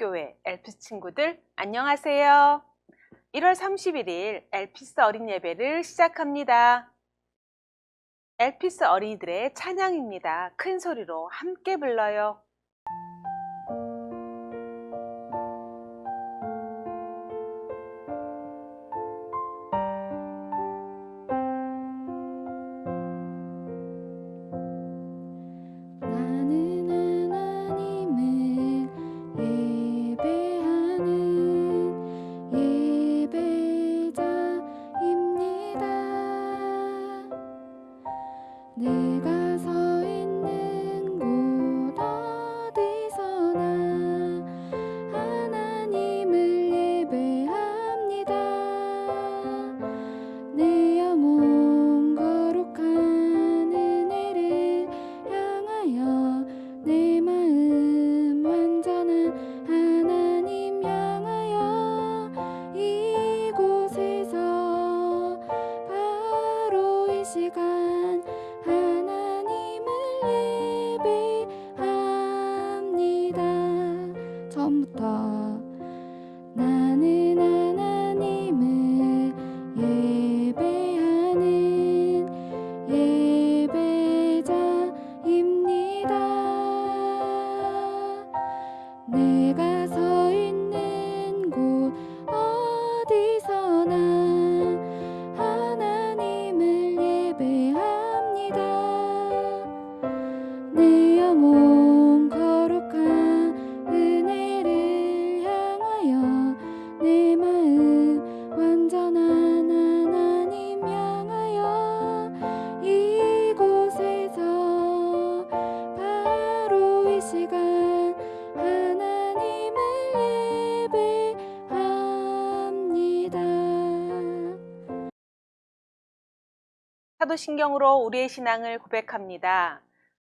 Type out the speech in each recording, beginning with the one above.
교회 엘피스 친구들 안녕하세요. 1월 31일 엘피스 어린 예배를 시작합니다. 엘피스 어린이들의 찬양입니다. 큰 소리로 함께 불러요. 내가 서 있는 곳 어디서나 하나님을 예배합니다. 내 영혼 거룩한 은혜를 향하여 내 마음 완전한 하나님 향하여 이곳에서 바로 이 시간 처음부터 나는 하나님을 예배하는 예배자입니다. 내가 서 있는 곳 어디서나 하나님을 예배합니다. 내 영혼 거룩한 은혜를 향하여 내 마음 완전한 하나님 향하여 이곳에서 바로 이 시간 하나님을 예배합니다. 사도신경으로 우리의 신앙을 고백합니다.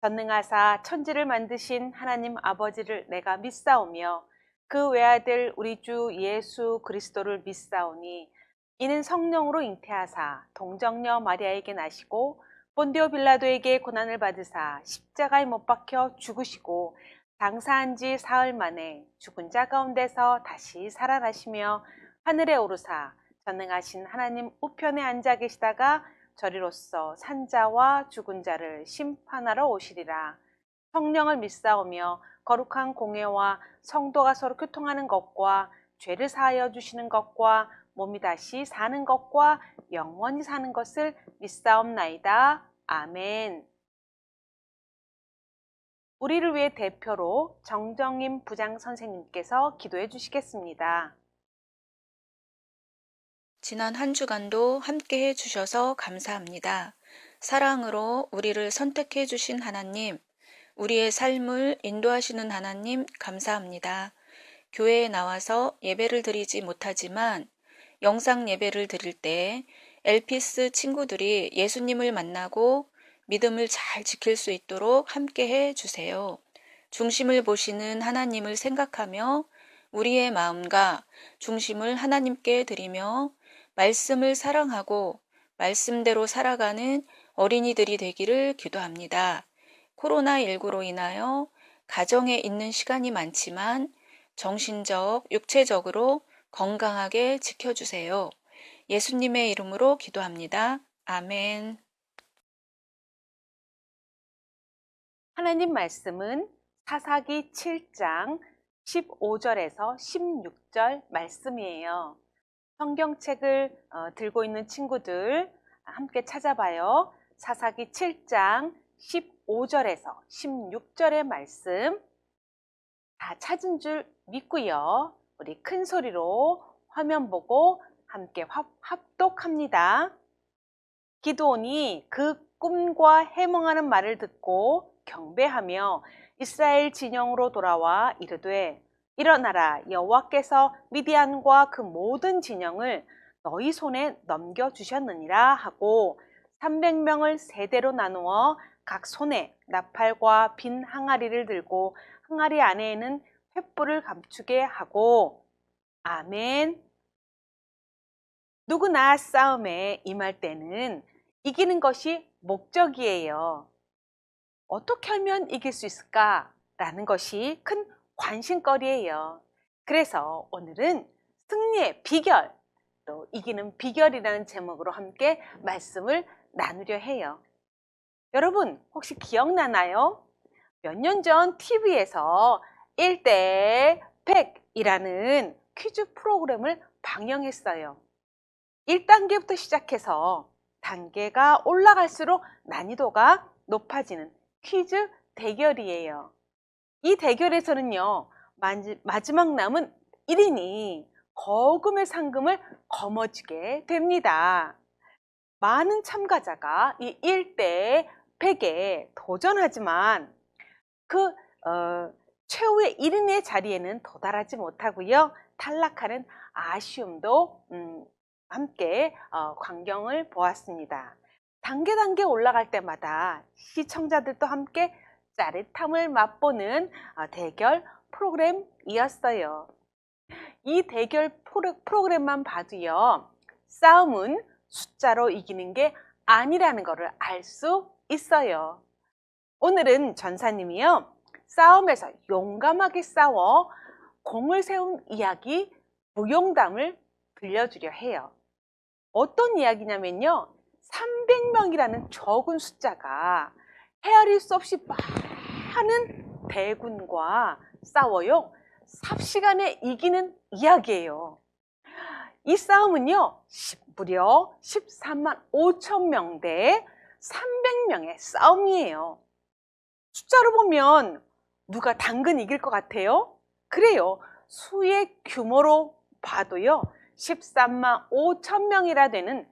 전능하사 천지를 만드신 하나님 아버지를 내가 믿사오며 그 외아들 우리 주 예수 그리스도를 믿사오니 이는 성령으로 잉태하사 동정녀 마리아에게 나시고 본디오 빌라도에게 고난을 받으사 십자가에 못 박혀 죽으시고 장사한 지 사흘 만에 죽은 자 가운데서 다시 살아나시며 하늘에 오르사 전능하신 하나님 우편에 앉아 계시다가 저리로서 산자와 죽은 자를 심판하러 오시리라. 성령을 믿사오며 거룩한 공회와 성도가 서로 교통하는 것과 죄를 사하여 주시는 것과 몸이 다시 사는 것과 영원히 사는 것을 믿사옵나이다. 아멘. 우리를 위해 대표로 정정임 부장 선생님께서 기도해 주시겠습니다. 지난 한 주간도 함께 해주셔서 감사합니다. 사랑으로 우리를 선택해 주신 하나님, 우리의 삶을 인도하시는 하나님 감사합니다. 교회에 나와서 예배를 드리지 못하지만 영상 예배를 드릴 때 엘피스 친구들이 예수님을 만나고 믿음을 잘 지킬 수 있도록 함께 해 주세요. 중심을 보시는 하나님을 생각하며 우리의 마음과 중심을 하나님께 드리며 말씀을 사랑하고 말씀대로 살아가는 어린이들이 되기를 기도합니다. 코로나19로 인하여 가정에 있는 시간이 많지만 정신적, 육체적으로 건강하게 지켜주세요. 예수님의 이름으로 기도합니다. 아멘. 하나님 말씀은 사사기 7장 15절에서 16절 말씀이에요. 성경책을 들고 있는 친구들 함께 찾아봐요. 사사기 7장 15절에서 16절의 말씀 다 찾은 줄 믿고요. 우리 큰 소리로 화면 보고 함께 합독합니다. 기드온이 그 꿈과 해몽하는 말을 듣고 경배하며 이스라엘 진영으로 돌아와 이르되 일어나라, 여호와께서 미디안과 그 모든 진영을 너희 손에 넘겨주셨느니라 하고 300명을 세대로 나누어 각 손에 나팔과 빈 항아리를 들고 항아리 안에는 횃불을 감추게 하고 아멘. 누구나 싸움에 임할 때는 이기는 것이 목적이에요. 어떻게 하면 이길 수 있을까라는 것이 큰 관심거리예요. 그래서 오늘은 승리의 비결, 또 이기는 비결이라는 제목으로 함께 말씀을 나누려 해요. 여러분 혹시 기억나나요? 몇 년 전 TV에서 1대 100이라는 퀴즈 프로그램을 방영했어요. 1단계부터 시작해서 단계가 올라갈수록 난이도가 높아지는 퀴즈 대결이에요. 이 대결에서는요, 마지막 남은 1인이 거금의 상금을 거머쥐게 됩니다. 많은 참가자가 이 1대 100에 도전하지만 그 최후의 1인의 자리에는 도달하지 못하고요. 탈락하는 아쉬움도 함께 광경을 보았습니다. 단계 올라갈 때마다 시청자들도 함께 짜릿함을 맛보는 대결 프로그램이었어요. 이 대결 프로그램만 봐도요, 싸움은 숫자로 이기는 게 아니라는 것을 알 수 있어요. 오늘은 전사님이요, 싸움에서 용감하게 싸워 공을 세운 이야기 무용담을 들려주려 해요. 어떤 이야기냐면요, 300명이라는 적은 숫자가 헤아릴 수 없이 많은 대군과 싸워요. 삽시간에 이기는 이야기예요. 이 싸움은요, 무려 13만 5천 명 대 300명의 싸움이에요. 숫자로 보면 누가 당근 이길 것 같아요? 그래요. 수의 규모로 봐도요, 13만 5천 명이라 되는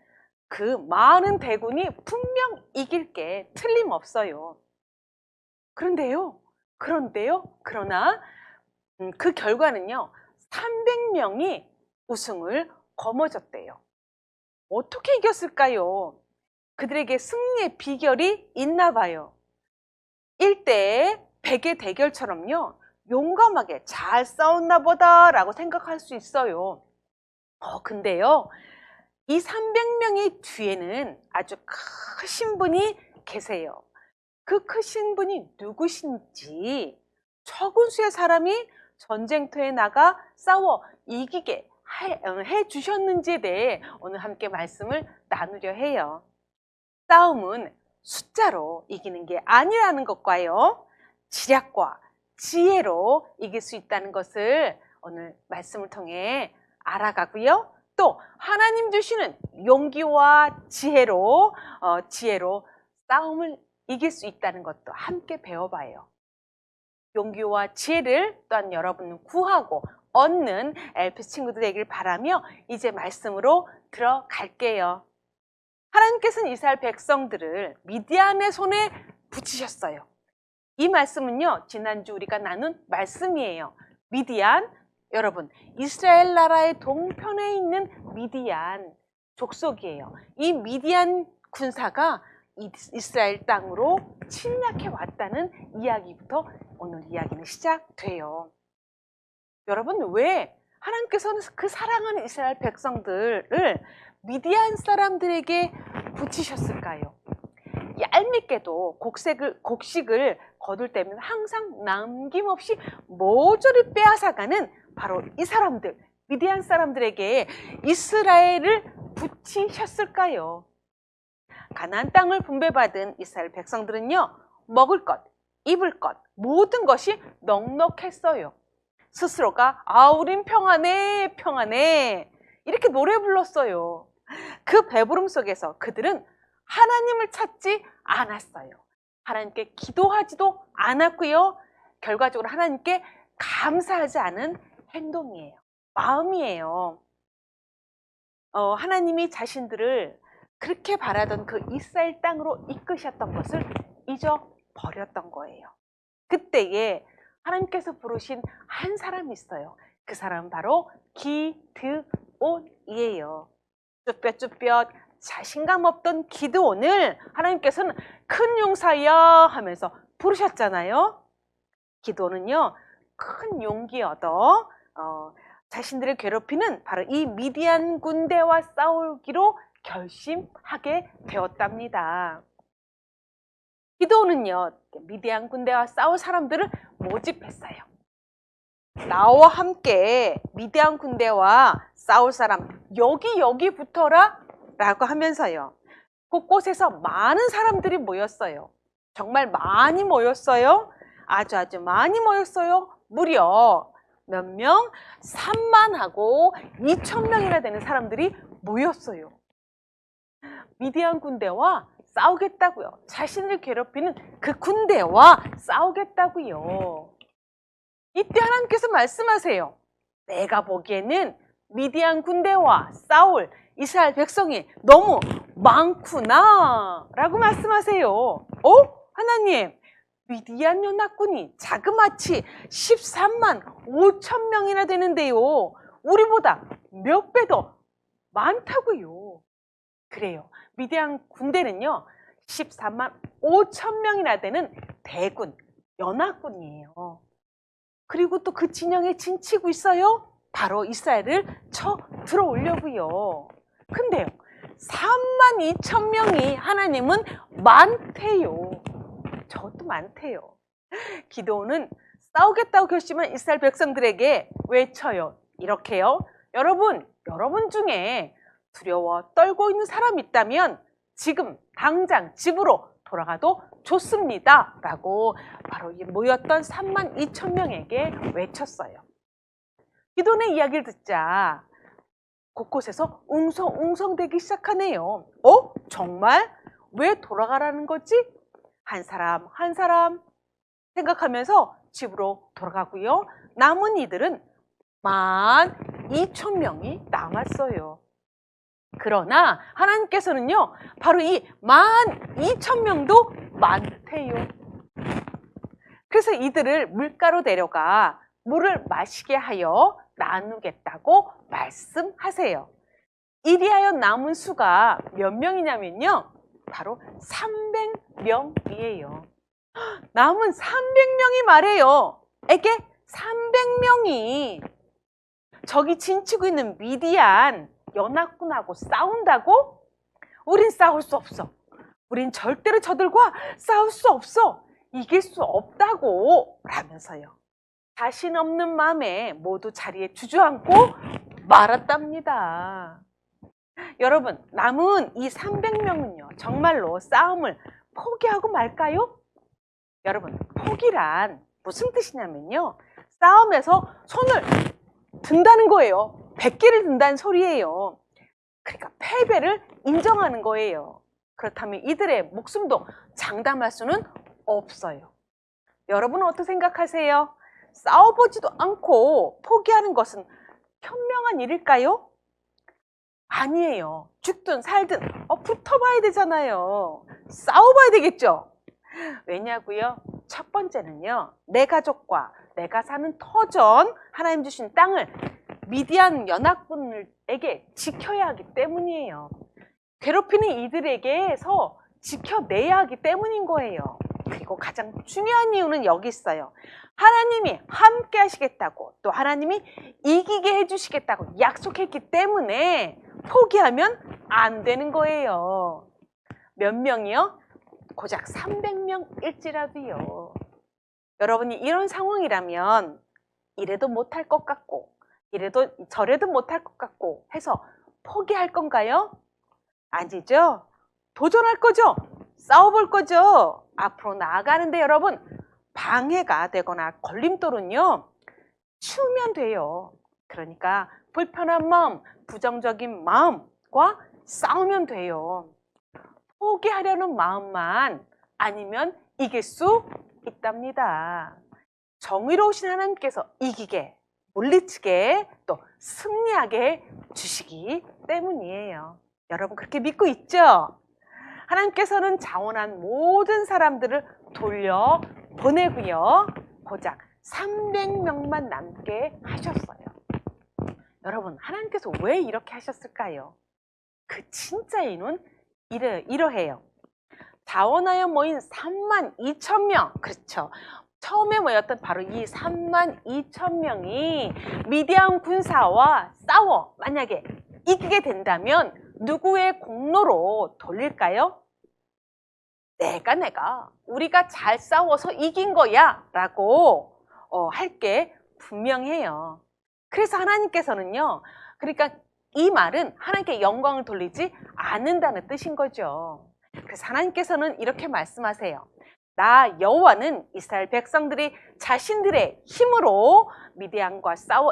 그 많은 대군이 분명 이길 게 틀림없어요. 그러나 그 결과는요, 300명이 우승을 거머쥐었대요. 어떻게 이겼을까요? 그들에게 승리의 비결이 있나 봐요. 1대 100의 대결처럼요, 용감하게 잘 싸웠나 보다 라고 생각할 수 있어요. 근데요, 이 300명의 뒤에는 아주 크신 분이 계세요. 그 크신 분이 누구신지, 적은 수의 사람이 전쟁터에 나가 싸워 이기게 해주셨는지에 대해 오늘 함께 말씀을 나누려 해요. 싸움은 숫자로 이기는 게 아니라는 것과요, 지략과 지혜로 이길 수 있다는 것을 오늘 말씀을 통해 알아가고요. 또 하나님 주시는 용기와 지혜로 싸움을 이길 수 있다는 것도 함께 배워봐요. 용기와 지혜를 또한 여러분은 구하고 얻는 엘피스 친구들 되길 바라며 이제 말씀으로 들어갈게요. 하나님께서는 이스라엘 백성들을 미디안의 손에 붙이셨어요. 이 말씀은요, 지난주 우리가 나눈 말씀이에요. 미디안, 여러분, 이스라엘 나라의 동편에 있는 미디안 족속이에요. 이 미디안 군사가 이스라엘 땅으로 침략해 왔다는 이야기부터 오늘 이야기는 시작돼요. 여러분, 왜 하나님께서는 그 사랑하는 이스라엘 백성들을 미디안 사람들에게 붙이셨을까요? 얄밉게도 곡식을 거둘 때면 항상 남김없이 모조리 빼앗아가는 바로 이 사람들, 미디안 사람들에게 이스라엘을 붙이셨을까요? 가나안 땅을 분배받은 이스라엘 백성들은요, 먹을 것, 입을 것, 모든 것이 넉넉했어요. 스스로가 우린 평안해, 평안해 이렇게 노래 불렀어요. 그 배부름 속에서 그들은 하나님을 찾지 않았어요. 하나님께 기도하지도 않았고요. 결과적으로 하나님께 감사하지 않은 행동이에요. 마음이에요. 하나님이 자신들을 그렇게 바라던 그 이스라엘 땅으로 이끄셨던 것을 잊어버렸던 거예요. 그때에 하나님께서 부르신 한 사람이 있어요. 그 사람은 바로 기드온이에요. 쭈뼛쭈뼛 자신감 없던 기드온을 하나님께서는 큰 용사야 하면서 부르셨잖아요. 기드온은요, 큰 용기 얻어 자신들을 괴롭히는 바로 이 미디안 군대와 싸우기로 결심하게 되었답니다. 기드온은요, 미디안 군대와 싸울 사람들을 모집했어요. 나와 함께 미디안 군대와 싸울 사람 여기 붙어라 라고 하면서요. 곳곳에서 많은 사람들이 모였어요. 정말 많이 모였어요. 아주 많이 모였어요. 무려 몇 명? 3만하고 2천 명이나 되는 사람들이 모였어요. 미디안 군대와 싸우겠다고요. 자신을 괴롭히는 그 군대와 싸우겠다고요. 이때 하나님께서 말씀하세요. 내가 보기에는 미디안 군대와 싸울 이스라엘 백성이 너무 많구나 라고 말씀하세요. 하나님, 미디안 연합군이 자그마치 13만 5천 명이나 되는데요. 우리보다 몇 배 더 많다고요. 그래요. 미디안 군대는요. 14만 5천 명이나 되는 대군, 연합군이에요. 그리고 또 그 진영에 진치고 있어요. 바로 이스라엘을 쳐 들어오려고요. 근데요. 3만 2천 명이 하나님은 많대요. 저도 많대요. 기드온은 싸우겠다고 결심한 이스라엘 백성들에게 외쳐요. 이렇게요. 여러분 중에 두려워 떨고 있는 사람이 있다면 지금 당장 집으로 돌아가도 좋습니다. 라고 바로 모였던 3만 2천 명에게 외쳤어요. 기드온의 이야기를 듣자 곳곳에서 웅성웅성대기 시작하네요. 정말? 왜 돌아가라는 거지? 한 사람 한 사람 생각하면서 집으로 돌아가고요. 남은 이들은 12,000명이 남았어요. 그러나 하나님께서는요. 바로 이 12,000명도 많대요. 그래서 이들을 물가로 데려가 물을 마시게 하여 나누겠다고 말씀하세요. 이리하여 남은 수가 몇 명이냐면요. 바로 300명이에요. 남은 300명이 말해요. 에게 300명이 저기 진치고 있는 미디안 연합군하고 싸운다고? 우린 싸울 수 없어. 우린 절대로 저들과 싸울 수 없어. 이길 수 없다고 라면서요. 자신 없는 마음에 모두 자리에 주저앉고 말았답니다. 여러분, 남은 이 300명은요. 정말로 싸움을 포기하고 말까요? 여러분, 포기란 무슨 뜻이냐면요. 싸움에서 손을 든다는 거예요. 백기를 든다는 소리예요. 그러니까 패배를 인정하는 거예요. 그렇다면 이들의 목숨도 장담할 수는 없어요. 여러분은 어떻게 생각하세요? 싸워보지도 않고 포기하는 것은 현명한 일일까요? 아니에요. 죽든 살든 붙어봐야 되잖아요. 싸워봐야 되겠죠? 왜냐고요? 첫 번째는요. 내 가족과 내가 사는 터전 하나님 주신 땅을 미디안 연합군에게 지켜야 하기 때문이에요. 괴롭히는 이들에게서 지켜내야 하기 때문인 거예요. 그리고 가장 중요한 이유는 여기 있어요. 하나님이 함께 하시겠다고 또 하나님이 이기게 해주시겠다고 약속했기 때문에 포기하면 안 되는 거예요. 몇 명이요? 고작 300명일지라도요. 여러분이 이런 상황이라면 이래도 못할 것 같고 이래도 저래도 못할 것 같고 해서 포기할 건가요? 아니죠. 도전할 거죠. 싸워볼 거죠. 앞으로 나아가는데 여러분 방해가 되거나 걸림돌은요. 치우면 돼요. 그러니까 불편한 마음, 부정적인 마음과 싸우면 돼요. 포기하려는 마음만 아니면 이길 수 있답니다. 정의로우신 하나님께서 이기게, 물리치게, 또 승리하게 주시기 때문이에요. 여러분 그렇게 믿고 있죠? 하나님께서는 자원한 모든 사람들을 돌려보내고요. 고작 300명만 남게 하셨어요. 여러분 하나님께서 왜 이렇게 하셨을까요? 그 진짜 이유는 이러해요. 자원하여 모인 3만 2천 명, 그렇죠. 처음에 모였던 바로 이 3만 2천 명이 미디안 군사와 싸워 만약에 이기게 된다면 누구의 공로로 돌릴까요? 내가 우리가 잘 싸워서 이긴 거야 라고 할 게 분명해요. 그래서 하나님께서는요, 그러니까 이 말은 하나님께 영광을 돌리지 않는다는 뜻인 거죠. 그래서 하나님께서는 이렇게 말씀하세요. 나 여호와는 이스라엘 백성들이 자신들의 힘으로 미디안과 싸워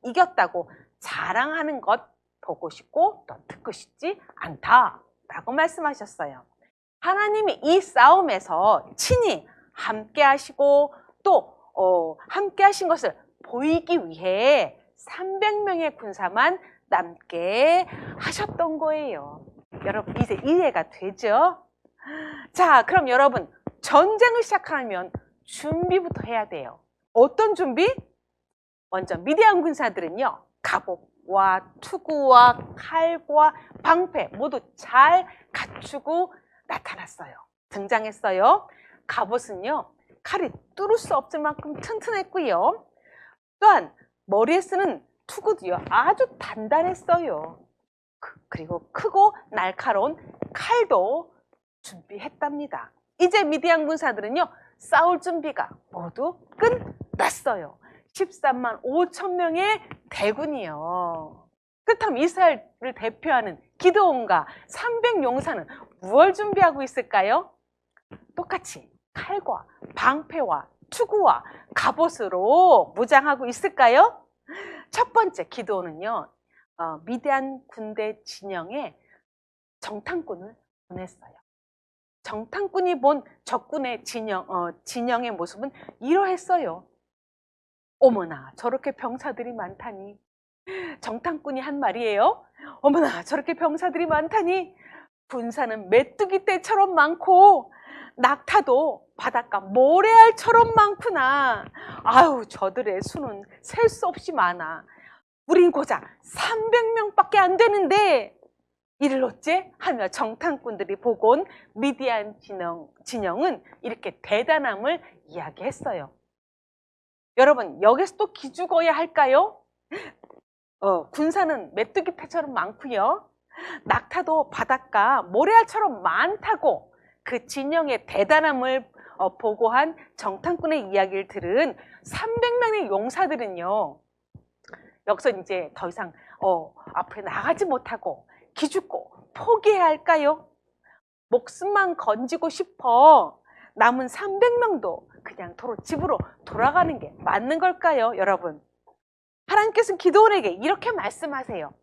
이겼다고 자랑하는 것 보고 싶고 또 듣고 싶지 않다라고 말씀하셨어요. 하나님이 이 싸움에서 친히 함께 하시고 또 함께 하신 것을 보이기 위해 300명의 군사만 남게 하셨던 거예요. 여러분 이제 이해가 되죠? 자, 그럼 여러분 전쟁을 시작하면 준비부터 해야 돼요. 어떤 준비? 먼저 미디안 군사들은요, 갑옷과 투구와 칼과 방패 모두 잘 갖추고 나타났어요. 등장했어요. 갑옷은요, 칼이 뚫을 수 없을 만큼 튼튼했고요. 또한 머리에 쓰는 투구도요, 아주 단단했어요. 그리고 크고 날카로운 칼도 준비했답니다. 이제 미디안 군사들은요, 싸울 준비가 모두 끝났어요. 13만 5천 명의 대군이요. 그렇다면 이스라엘을 대표하는 기드온과 300용사는 무엇을 준비하고 있을까요? 똑같이 칼과 방패와 투구와 갑옷으로 무장하고 있을까요? 첫 번째 기드온은요, 미디안 군대 진영에 정탐꾼을 보냈어요. 정탐꾼이 본 적군의 진영의 모습은 이러했어요. 어머나, 저렇게 병사들이 많다니. 정탐꾼이 한 말이에요. 어머나, 저렇게 병사들이 많다니. 군사는 메뚜기 떼처럼 많고 낙타도 바닷가 모래알처럼 많구나. 아유, 저들의 수는 셀 수 없이 많아. 우린 고작 300명밖에 안 되는데 이를 어째? 하며 정탐꾼들이 보고 온 미디안 진영은 이렇게 대단함을 이야기했어요. 여러분, 여기서 또 기죽어야 할까요? 군사는 메뚜기 떼처럼 많고요. 낙타도 바닷가 모래알처럼 많다고 그 진영의 대단함을 보고한 정탐꾼의 이야기를 들은 300명의 용사들은요, 여기서 이제 더 이상 앞으로 나가지 못하고 기죽고 포기해야 할까요? 목숨만 건지고 싶어 남은 300명도 그냥 집으로 돌아가는 게 맞는 걸까요, 여러분? 하나님께서는 기드온에게 이렇게 말씀하세요.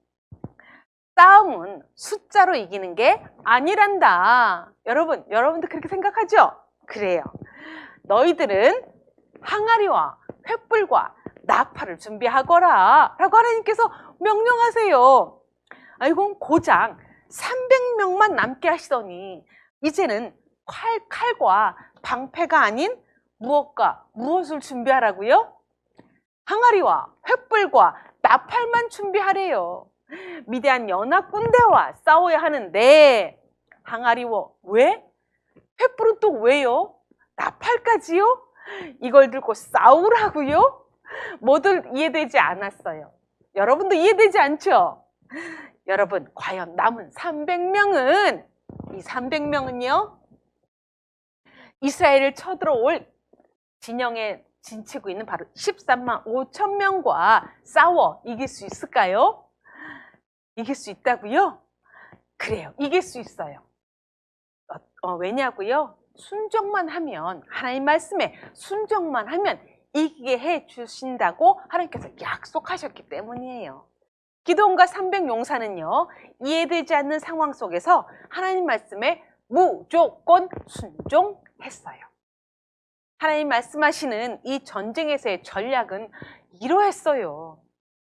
싸움은 숫자로 이기는 게 아니란다. 여러분도 그렇게 생각하죠? 그래요. 너희들은 항아리와 횃불과 나팔을 준비하거라 라고 하나님께서 명령하세요. 이건 고작 300명만 남게 하시더니 이제는 칼과 방패가 아닌 무엇을 준비하라고요? 항아리와 횃불과 나팔만 준비하래요. 미디안 연합 군대와 싸워야 하는데 항아리와 왜? 횃불은 또 왜요? 나팔까지요? 이걸 들고 싸우라고요? 모두 이해되지 않았어요. 여러분도 이해되지 않죠? 여러분, 과연 남은 300명은 이 300명은요, 이스라엘을 쳐들어올 진영에 진치고 있는 바로 13만 5천 명과 싸워 이길 수 있을까요? 이길 수 있다고요? 그래요, 이길 수 있어요. 왜냐고요? 순종만 하면, 하나님 말씀에 순종만 하면 이기게 해 주신다고 하나님께서 약속하셨기 때문이에요. 기드온과 300용사는요, 이해되지 않는 상황 속에서 하나님 말씀에 무조건 순종했어요. 하나님 말씀하시는 이 전쟁에서의 전략은 이러했어요.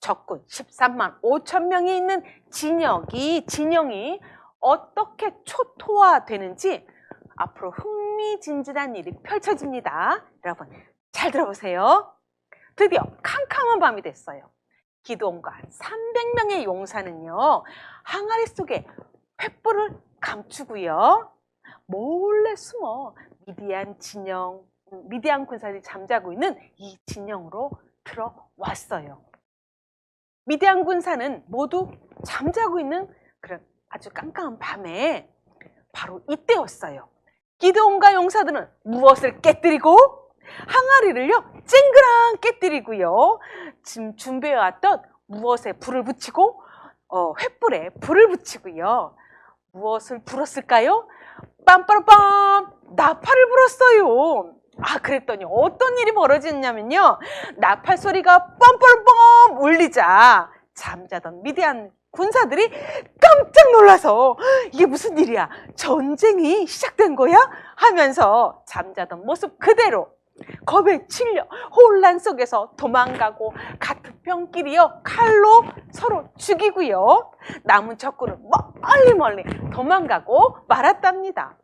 적군 13만 5천 명이 있는 진영이 어떻게 초토화되는지 앞으로 흥미진진한 일이 펼쳐집니다. 여러분, 잘 들어보세요. 드디어 캄캄한 밤이 됐어요. 기드온과 300명의 용사는요, 항아리 속에 횃불을 감추고요, 몰래 숨어 미디안 군사들이 잠자고 있는 이 진영으로 들어왔어요. 미디안 군사는 모두 잠자고 있는 그런 아주 깜깜한 밤에 바로 이때였어요. 기드온과 용사들은 무엇을 깨뜨리고 항아리를요 쨍그랑 깨뜨리고요. 지금 준비해왔던 무엇에 불을 붙이고 횃불에 불을 붙이고요. 무엇을 불었을까요? 빰빠라빰! 나팔을 불었어요. 그랬더니 어떤 일이 벌어졌냐면요. 나팔 소리가 빰빠라빰 울리자 잠자던 미디안 군사들이 깜짝 놀라서 이게 무슨 일이야? 전쟁이 시작된 거야? 하면서 잠자던 모습 그대로 겁에 질려 혼란 속에서 도망가고 같은 병끼리요 칼로 서로 죽이고요. 남은 적군은 멀리 도망가고 말았답니다.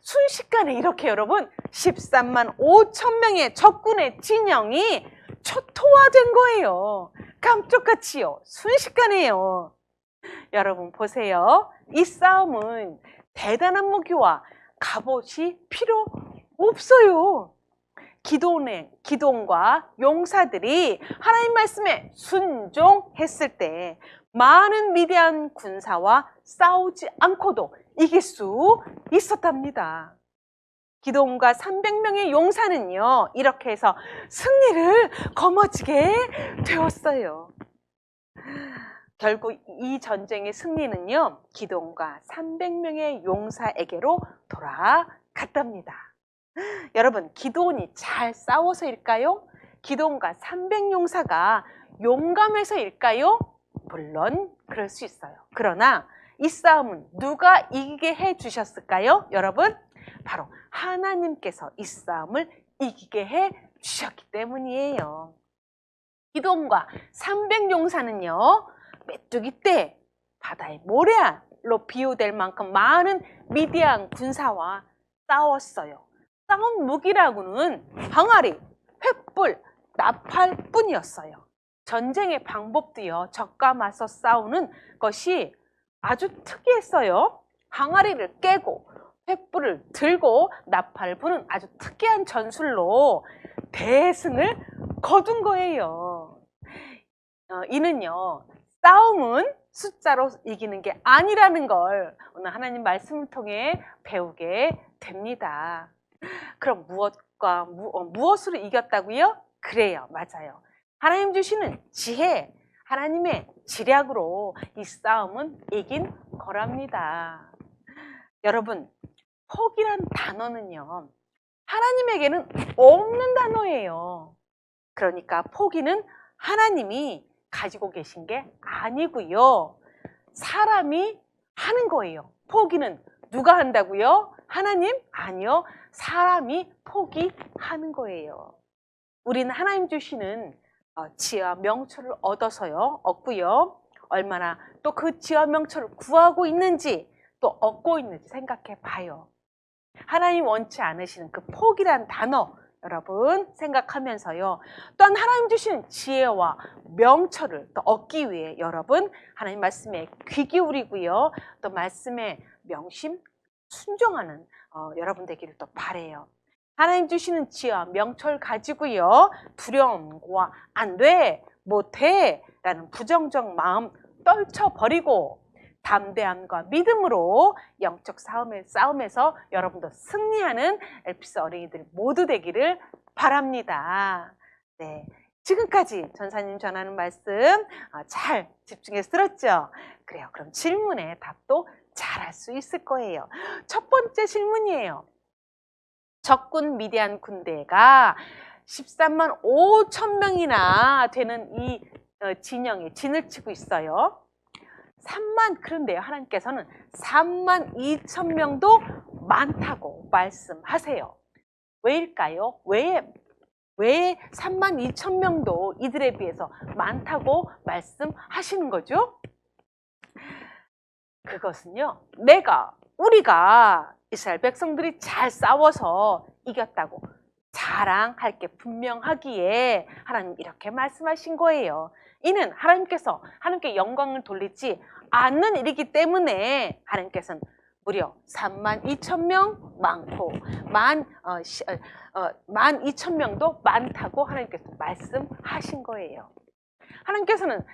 순식간에 이렇게 여러분 13만 5천 명의 적군의 진영이 초토화된 거예요. 깜짝같이요. 순식간에요. 여러분 보세요. 이 싸움은 대단한 무기와 갑옷이 필요 없어요. 기도원과 용사들이 하나님 말씀에 순종했을 때 많은 미디안 군사와 싸우지 않고도 이길 수 있었답니다. 기도원과 300명의 용사는요 이렇게 해서 승리를 거머쥐게 되었어요. 결국 이 전쟁의 승리는요 기도원과 300명의 용사에게로 돌아갔답니다. 여러분 기도원이 잘 싸워서일까요? 기도원과 300용사가 용감해서일까요? 물론 그럴 수 있어요. 그러나 이 싸움은 누가 이기게 해주셨을까요? 여러분 바로 하나님께서 이 싸움을 이기게 해주셨기 때문이에요. 기도원과 300용사는요 메뚜기 때 바다의 모래알로 비유될 만큼 많은 미디안 군사와 싸웠어요. 싸운 무기라고는 항아리, 횃불, 나팔뿐이었어요. 전쟁의 방법도요 적과 맞서 싸우는 것이 아주 특이했어요. 항아리를 깨고 횃불을 들고 나팔을 부는 아주 특이한 전술로 대승을 거둔 거예요. 이는요 싸움은 숫자로 이기는 게 아니라는 걸 오늘 하나님 말씀을 통해 배우게 됩니다. 그럼 무엇으로 이겼다고요? 그래요, 맞아요. 하나님 주시는 지혜, 하나님의 지략으로 이 싸움은 이긴 거랍니다. 여러분, 포기란 단어는요, 하나님에게는 없는 단어예요. 그러니까 포기는 하나님이 가지고 계신 게 아니고요. 사람이 하는 거예요. 포기는 누가 한다고요? 하나님? 아니요. 사람이 포기하는 거예요. 우리는 하나님 주시는 지혜와 명철을 얻고요. 얼마나 또 그 지혜와 명철을 구하고 있는지 또 얻고 있는지 생각해 봐요. 하나님 원치 않으시는 그 포기란 단어 여러분 생각하면서요. 또한 하나님 주시는 지혜와 명철을 또 얻기 위해 여러분 하나님 말씀에 귀 기울이고요. 또 말씀에 명심 순종하는 여러분 되기를 또 바래요. 하나님 주시는 지혜와 명철 가지고요. 두려움과 안 돼, 못해 라는 부정적 마음 떨쳐버리고 담대함과 믿음으로 영적 싸움에서 여러분도 승리하는 엘피스 어린이들 모두 되기를 바랍니다. 네, 지금까지 전사님 전하는 말씀 잘 집중해서 들었죠? 그래요. 그럼 질문에 답도 잘할 수 있을 거예요. 첫 번째 질문이에요. 적군 미디안 군대가 13만 5천 명이나 되는 이 진영에 진을 치고 있어요. 그런데요 하나님께서는 3만 2천 명도 많다고 말씀하세요. 왜일까요? 왜 3만 2천 명도 이들에 비해서 많다고 말씀하시는 거죠? 그것은요 우리가 이스라엘 백성들이 잘 싸워서 이겼다고 자랑할 게 분명하기에 하나님 이렇게 말씀하신 거예요. 이는 하나님께 영광을 돌리지 않는 일이기 때문에 하나님께서는 무려 3만 2천 명 많고 12,000명도 많다고 하나님께서 말씀하신 거예요. 하나님께서는요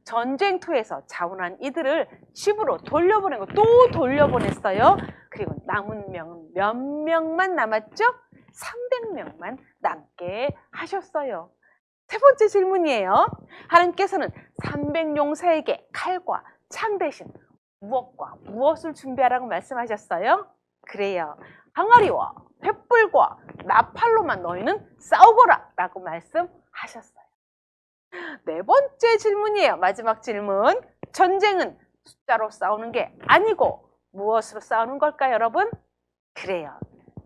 전쟁터에서 자원한 이들을 집으로 돌려보내고 또 돌려보냈어요. 그리고 남은 명은 몇 명만 남았죠? 300명만 남게 하셨어요. 세 번째 질문이에요. 하나님께서는 300용사에게 칼과 창 대신 무엇과 무엇을 준비하라고 말씀하셨어요? 그래요. 항아리와 횃불과 나팔로만 너희는 싸우거라 라고 말씀하셨어요. 네 번째 질문이에요. 마지막 질문. 전쟁은 숫자로 싸우는 게 아니고 무엇으로 싸우는 걸까요, 여러분? 그래요.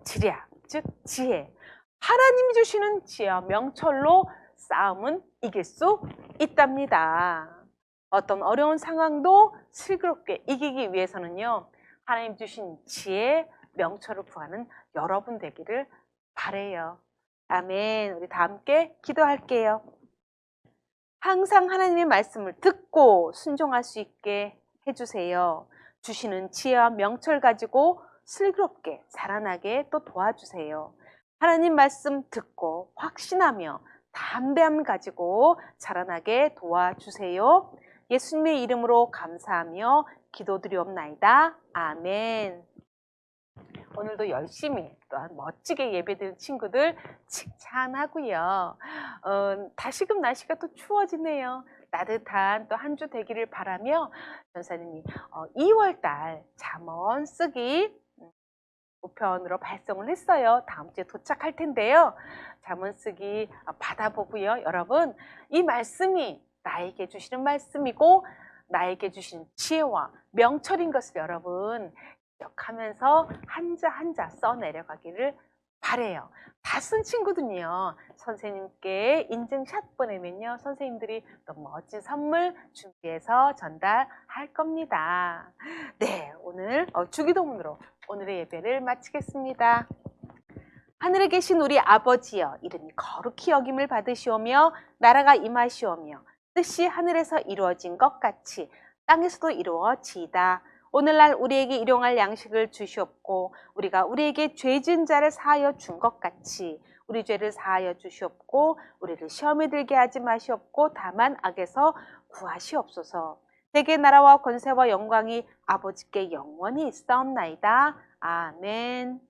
지략, 즉 지혜. 하나님이 주시는 지혜와 명철로 싸움은 이길 수 있답니다. 어떤 어려운 상황도 슬기롭게 이기기 위해서는요, 하나님 주신 지혜, 명철을 구하는 여러분 되기를 바래요. 아멘. 우리 다 함께 기도할게요. 항상 하나님의 말씀을 듣고 순종할 수 있게 해주세요. 주시는 지혜와 명철 가지고 슬기롭게 자라나게 또 도와주세요. 하나님 말씀 듣고 확신하며 담대함 가지고 자라나게 도와주세요. 예수님의 이름으로 감사하며 기도드리옵나이다. 아멘. 오늘도 열심히 또한 멋지게 예배드린 친구들 칭찬하고요. 다시금 날씨가 또 추워지네요. 따뜻한 또 한 주 되기를 바라며 전사님이 2월달 잠언 쓰기 우편으로 발송을 했어요. 다음 주에 도착할 텐데요. 잠언 쓰기 받아보고요. 여러분, 이 말씀이 나에게 주시는 말씀이고 나에게 주시는 지혜와 명철인 것을 여러분 기억하면서 한자 한자 써내려가기를 바래요. 다 쓴 친구들은요, 선생님께 인증샷 보내면요, 선생님들이 또 멋진 선물 준비해서 전달할 겁니다. 네, 오늘 주기도문으로 오늘의 예배를 마치겠습니다. 하늘에 계신 우리 아버지여, 이름이 거룩히 여김을 받으시오며 나라가 임하시오며 뜻이 하늘에서 이루어진 것 같이 땅에서도 이루어지이다. 오늘날 우리에게 일용할 양식을 주시옵고 우리가 우리에게 죄 지은 자를 사하여 준 것 같이 우리 죄를 사하여 주시옵고 우리를 시험에 들게 하지 마시옵고 다만 악에서 구하시옵소서. 대개 나라와 권세와 영광이 아버지께 영원히 있사옵나이다. 아멘.